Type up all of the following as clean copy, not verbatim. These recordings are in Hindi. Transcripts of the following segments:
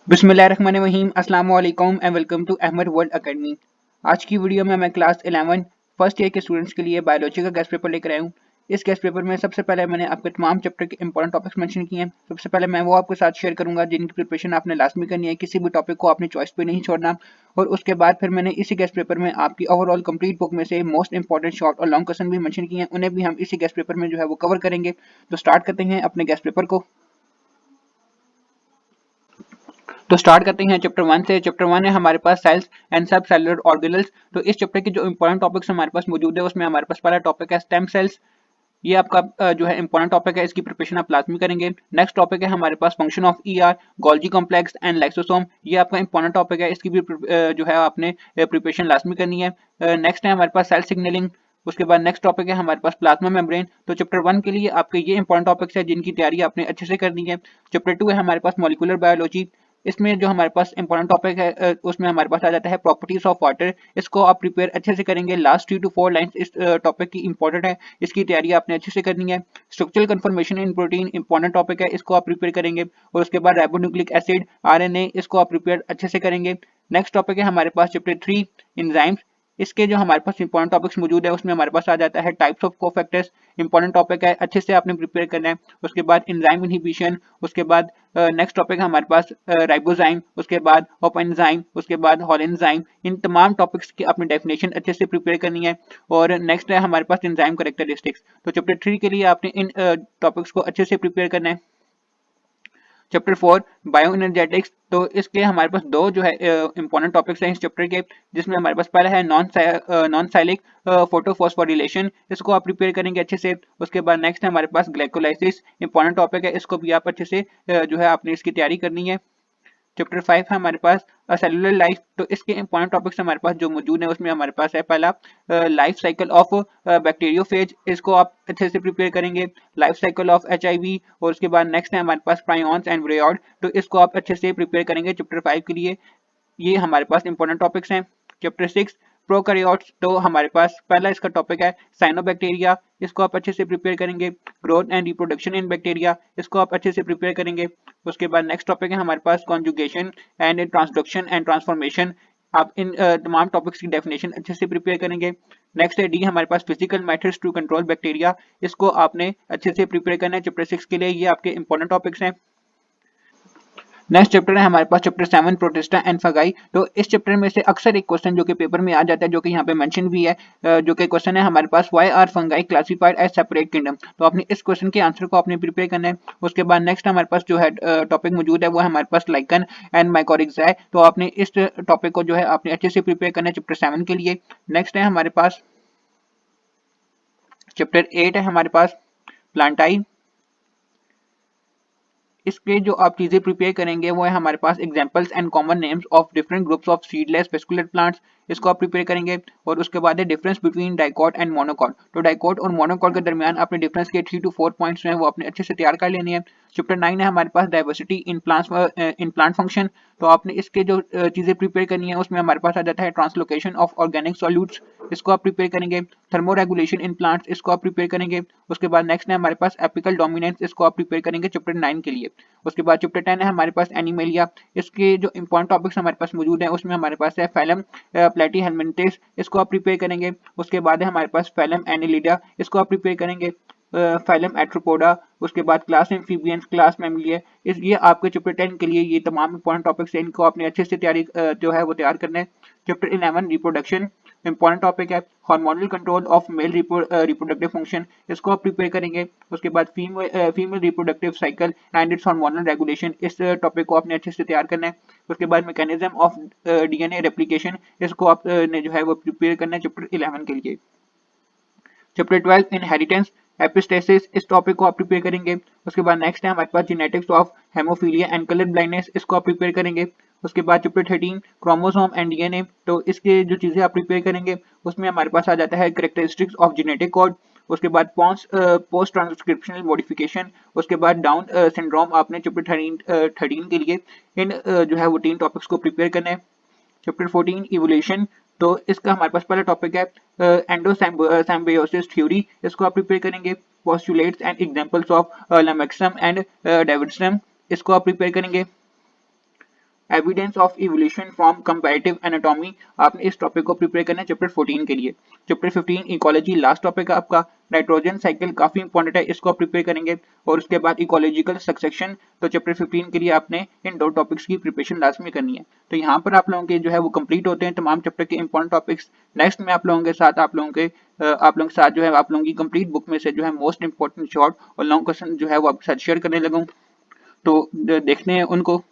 बिस्मिल्लाहिर्रहमानिर्रहीम अस्सलाम वालेकुम and welcome to Ahmad world academy. आज की वीडियो में मैं क्लास 11 फर्स्ट ईयर के स्टूडेंट्स के लिए बायोलॉजी का गेस्ट पेपर लेकर आया हूँ। इस गेस्ट पेपर में सबसे पहले मैंने आपके तमाम चैप्टर के इंपॉर्टेंट टॉपिक्स मेंशन किए हैं। सबसे पहले मैं वो आपके साथ शेयर करूंगा जिनकी प्रिपरेशन आपने लाजमी करनी है, किसी भी टॉपिक को आपने चॉइस पे नहीं छोड़ना। और उसके बाद फिर मैंने इसी गेस्ट पेपर में आपकी ओवरऑल कंप्लीट बुक में से मोस्ट इंपॉर्टेंट शॉर्ट और लॉन्ग क्वेश्चन भी मेंशन किए हैं, उन्हें भी हम इसी गेस्ट पेपर में जो है वो कवर करेंगे। तो स्टार्ट करते हैं अपने गेस्ट पेपर को। तो स्टार्ट करते हैं चैप्टर 1 से। चैप्टर 1 है हमारे पास सेल्स एंड सब सेलुलर ऑर्गेनल्स। तो इस चैप्टर के जो इंपॉर्टेंट टॉपिक्स हमारे पास मौजूद है उसमें हमारे पास पहला टॉपिक है स्टेम सेल्स। ये आपका जो है इंपॉर्टेंट टॉपिक है, इसकी प्रिपरेशन आप लाजमी करेंगे। नेक्स्ट टॉपिक है हमारे पास function of ER, Golgi complex and lysosome. ये आपका इंपॉर्टेंट टॉपिक है, इसकी भी जो है आपने प्रिपरेशन लाजमी करनी है। नेक्स्ट है हमारे पास सेल सिग्नलिंग। उसके बाद नेक्स्ट टॉपिक है हमारे पास प्लाज्मा मेम्ब्रेन। तो चैप्टर 1 के लिए आपके ये इंपॉर्टेंट टॉपिक्स है जिनकी तैयारी आपने अच्छे से करनी है। चैप्टर 2 है हमारे पास मॉलिक्यूलर बायोलॉजी। इसमें जो हमारे पास इंपॉर्टेंट टॉपिक है उसमें हमारे पास आ जाता है प्रॉपर्टीज ऑफ वाटर। इसको आप प्रिपेयर अच्छे से करेंगे। लास्ट 3 to 4 लाइंस इस टॉपिक की इंपॉर्टेंट है, इसकी तैयारी आपने अच्छे से करनी है। Structural conformation in protein important topic है, इसको आप प्रिपेयर करेंगे। और उसके बाद राइबोन्यूक्लिक एसिड, आरएनए, इसको आप प्रिपेयर अच्छे से करेंगे। नेक्स्ट टॉपिक है हमारे पास चैप्टर 3 एंजाइम्स। इसके जो हमारे पास इंपॉर्टेंट टॉपिक्स मौजूद है उसमें हमारे पास आ जाता है types of cofactors. Important topic है, अच्छे से आपने प्रिपेयर करना है। उसके बाद एंजाइम इनहिबिशन। उसके बाद नेक्स्ट टॉपिक है हमारे पास राइबोजाइम। उसके बाद ओपेंजाइम। उसके बाद हॉलेंजाइम। इन तमाम टॉपिक्स की अपनी डेफिनेशन अच्छे से प्रिपेयर करनी है। और नेक्स्ट है हमारे पास एंजाइम कैरेक्टरिस्टिक्स। तो चैप्टर 3 के लिए आपने इन टॉपिक्स को अच्छे से प्रिपेयर करना है। Chapter 4 bio energetics. तो इसके हमारे पास दो जो है इंपॉर्टेंट टॉपिक्स हैं इस चैप्टर के, जिसमें हमारे पास पहला है नॉन साइलिक फोटोफॉस्फोरिलेशन। इसको आप प्रिपेयर करेंगे अच्छे से। उसके बाद नेक्स्ट है हमारे पास ग्लाइकोलाइसिस, इंपॉर्टेंट टॉपिक है, इसको भी आप अच्छे से जो है आपने इसकी तैयारी करनी है। चैप्टर 5 है हमारे पास सेलुलर लाइफ। तो इसके इंपॉर्टेंट टॉपिक्स हमारे पास जो मौजूद है उसमें हमारे पास है पहला लाइफ साइकिल ऑफ बैक्टीरियोफेज। इसको आप अच्छे से प्रिपेयर करेंगे। Life cycle of HIV. और उसके बाद नेक्स्ट है हमारे पास प्रायोन्स एंड ब्रेयॉड। तो इसको आप अच्छे से प्रिपेयर करेंगे चैप्टर 5 के लिए। ये हमारे पास इंपॉर्टेंट टॉपिक्स हैं। Chapter 6 prokaryotes. तो हमारे पास पहला इसका टॉपिक है साइनोबैक्टीरिया। इसको आप अच्छे से प्रिपेयर करेंगे। Growth and reproduction in bacteria, इसको आप अच्छे से प्रिपेयर करेंगे। उसके बाद नेक्स्ट टॉपिक है हमारे पास conjugation and transduction and transformation. आप इन तमाम टॉपिक्स की डेफिनेशन अच्छे से प्रिपेयर करेंगे। नेक्स्ट है डी हमारे पास physical methods to control bacteria. इसको आपने अच्छे से प्रिपेयर करना है चैप्टर 6 के लिए। ये आपके इंपॉर्टेंट टॉपिक्स हैं। नेक्स्ट चैप्टर है हमारे पास चैप्टर 7 प्रोटिस्टा एंड फंगाई। तो इस चैप्टर में से अक्सर एक क्वेश्चन जो कि पेपर में आ जाता है, जो कि यहाँ पे मेंशन भी है, जो कि क्वेश्चन है हमारे पास why are fungi classified as separate kingdom. तो आपने इस क्वेश्चन के आंसर को आपने प्रिपेयर करना है। उसके बाद नेक्स्ट हमारे पास जो है टॉपिक मौजूद है वो है हमारे पास लाइकन एंड माइकोरिज्म है। तो आपने इस टॉपिक को जो है आपने अच्छे से प्रिपेयर करना है चैप्टर 7 के लिए। नेक्स्ट है हमारे पास चैप्टर 8 है हमारे पास प्लांटाई। इसके जो आप चीजें प्रिपेयर करेंगे वो है हमारे पास examples and common names of different groups of seedless vascular plants. इसको आप प्रिपेयर करेंगे। और उसके बाद है difference between dicot and monocot. तो डाइकॉट और मोनोकॉट के दरमियान अपने डिफरेंस के 3 to 4 पॉइंट्स हैं वो आपने अच्छे से तैयार कर लेने हैं। चैप्टर 9 है हमारे पास डाइवर्सिटी इन प्लांट फंक्शन। तो आपने इसके जो चीजें प्रिपेयर करनी है उसमें हमारे पास आ जाता है ट्रांसलोकेशन ऑफ ऑर्गेनिक सॉल्यूट्स। इसको आप प्रिपेयर करेंगे। थर्मोरेगुलेशन इन प्लांट्स, इसको आप प्रिपेयर करेंगे। उसके बाद नेक्स्ट है हमारे पास एपिकल डोमिनेंस। इसको आप प्रिपेयर करेंगे चैप्टर 9 के लिए। उसके बाद चैप्टर 10 है हमारे पास एनिमेलिया। इसके जो इंपॉर्टेंट टॉपिक्स हमारे पास मौजूद है उसमें हमारे पास है फैलम प्लेटीहेलमिन्थेस। इसको आप प्रिपेयर करेंगे। उसके बाद है हमारे पास फैलम एनिलिडा। इसको आप प्रिपेयर करेंगे। फाइलम एट्रोपोडा। उसके बाद क्लास एम्फीबियंस, क्लास मैमलिया। इस ये आपके चैप्टर 10 के लिए ये तमाम इंपॉर्टेंट टॉपिक्स हैं, इनको आपने अच्छे से तैयारी जो है वो तैयार करना है। चैप्टर 11 रिप्रोडक्शन, इंपॉर्टेंट टॉपिक है hormonal control of male reproductive function. इसको आप प्रिपेयर करेंगे। उसके बाद female reproductive cycle and it's hormonal regulation, इस टॉपिक को आपने अच्छे से तैयार करना है। उसके बाद मैकेनिज्म ऑफ डीएनए रेप्लिकेशन, इसको आप ने जो है वो प्रिपेयर करना है चैप्टर 11 के लिए। चैप्टर 12 इनहेरिटेंस एपिस्टेसिस, इस टॉपिक को आप प्रिपेयर करेंगे। उसके बाद नेक्स्ट है हमारे पास genetics of haemophilia and colour blindness, इसको आप प्रिपेयर करेंगे। उसके बाद चैप्टर 13 क्रोमोसोम एंड डीएनए। तो इसके जो चीजें आप प्रिपेयर करेंगे उसमें हमारे पास आ जाता है कैरेक्टरिस्टिक्स ऑफ जेनेटिक कोड। उसके बाद पोस्ट ट्रांसक्रिप्शनल मॉडिफिकेशन। उसके बाद डाउन सिंड्रोम आपने चैप्टर 13 के लिए इन जो है वो 3 टॉपिक्स को प्रिपेयर करना है। Chapter 14 evolution. तो इसका हमारे पास पहला टॉपिक है एंडोसिम्बायोसिस थ्योरी। इसको आप प्रिपेयर करेंगे। Postulates and examples of Lamarckism and Darwinism, इसको आप प्रिपेयर करेंगे। Evidence of evolution from comparative anatomy, आपने इस टॉपिक को प्रिपेयर करना है चैप्टर 14 के लिए। चैप्टर 15 इकोलॉजी लास्ट टॉपिक है आपका। नाइट्रोजन साइकिल काफी इंपॉर्टेंट है, इसको प्रिपेयर करेंगे। और उसके बाद इकोलॉजिकल सक्सेशन, तो चैप्टर 15 के लिए आपने इन दो टॉपिक्स की प्रिपरेशन लास्ट में करनी है। तो यहाँ पर आप लोगों के जो है वो कंप्लीट होते हैं तमाम चैप्टर के इंपॉर्टेंट टॉपिक्स। नेक्स्ट में आप लोगों के साथ जो है आप लोगों की कंप्लीट बुक में से जो है मोस्ट इंपॉर्टेंट शॉर्ट और लॉन्ग क्वेश्चन जो है वो आपके साथ शेयर करने लगूँ। तो देखते हैं उनको।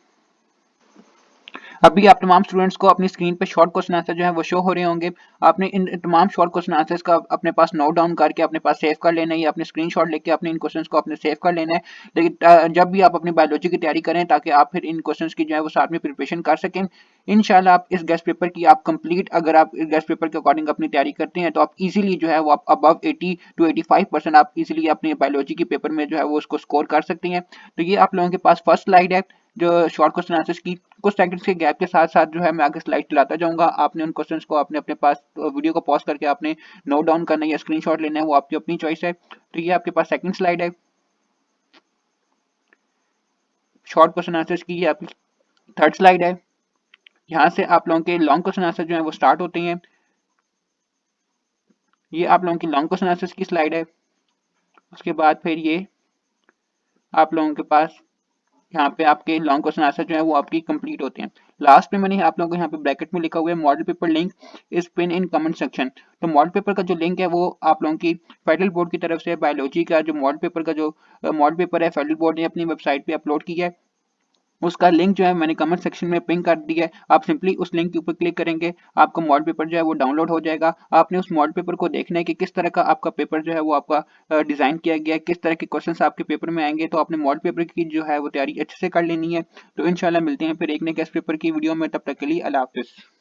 अभी आप तमाम स्टूडेंट्स को अपनी स्क्रीन पे शॉर्ट क्वेश्चन आंसर जो है वो शो हो रहे होंगे। आपने इन तमाम शॉर्ट क्वेश्चन आंसर्स का अपने पास नोट डाउन करके अपने पास सेव कर लेना है, या अपने स्क्रीनशॉट लेके अपने इन क्वेश्चंस को अपने सेव कर लेना है। लेकिन जब भी आप अपनी बायोलॉजी की तैयारी करें, ताकि आप फिर इन क्वेश्चंस की जो है वो साथ में प्रिपरेशन कर सकें। इंशाल्लाह आप इस गेस्ट पेपर की आप कंप्लीट, अगर आप इस गेस्ट पेपर के अकॉर्डिंग अपनी तैयारी करते हैं, तो आप इजीली जो है वो आप अबव 80 to 85% आप इजीली अपने बायोलॉजी के पेपर में जो है वो उसको स्कोर कर सकते हैं। तो ये आप लोगों के पास फर्स्ट स्लाइड है जो शॉर्ट क्वेश्चन आंसर्स की। कुछ सेकंड्स के गैप के साथ साथ जो है मैं आगे स्लाइड चलाता जाऊंगा। आपने उन क्वेश्चंस को आपने अपने पास वीडियो को पॉज करके आपने नोट डाउन करना है या स्क्रीनशॉट लेना है, वो आपकी अपनी चॉइस है। तो ये आपके पास सेकंड स्लाइड है शॉर्ट क्वेश्चन आंसर्स की। ये आपकी थर्ड स्लाइड है। यहाँ से आप लोगों के लॉन्ग क्वेश्चन आंसर जो है वो स्टार्ट होते हैं। ये आप लोगों की लॉन्ग क्वेश्चन आंसर्स की स्लाइड है। उसके बाद फिर ये आप लोगों के पास यहाँ पे आपके लॉन्ग क्वेश्चन आंसर जो है वो आपकी कंप्लीट होते हैं। लास्ट में मैंने आप लोगों को यहाँ पे ब्रैकेट में लिखा हुआ है model paper link is pin in comment section. तो मॉडल पेपर का जो लिंक है वो आप लोगों की फेडरल बोर्ड की तरफ से बायोलॉजी का जो मॉडल पेपर है फेडरल बोर्ड ने अपनी वेबसाइट पे अपलोड किया है। उसका लिंक जो है मैंने कमेंट सेक्शन में पिन कर दिया है। आप सिंपली उस लिंक के ऊपर क्लिक करेंगे, आपका मॉडल पेपर जो है वो डाउनलोड हो जाएगा। आपने उस मॉडल पेपर को देखना है कि किस तरह का आपका पेपर जो है वो आपका डिजाइन किया गया है, किस तरह के क्वेश्चंस आपके पेपर में आएंगे। तो आपने मॉडल पेपर की जो है वो तैयारी अच्छे से कर लेनी है। तो इंशाल्लाह मिलते हैं फिर एक नए गेस्ट पेपर की वीडियो में, तब तक के लिए अल्लाह हाफिज़।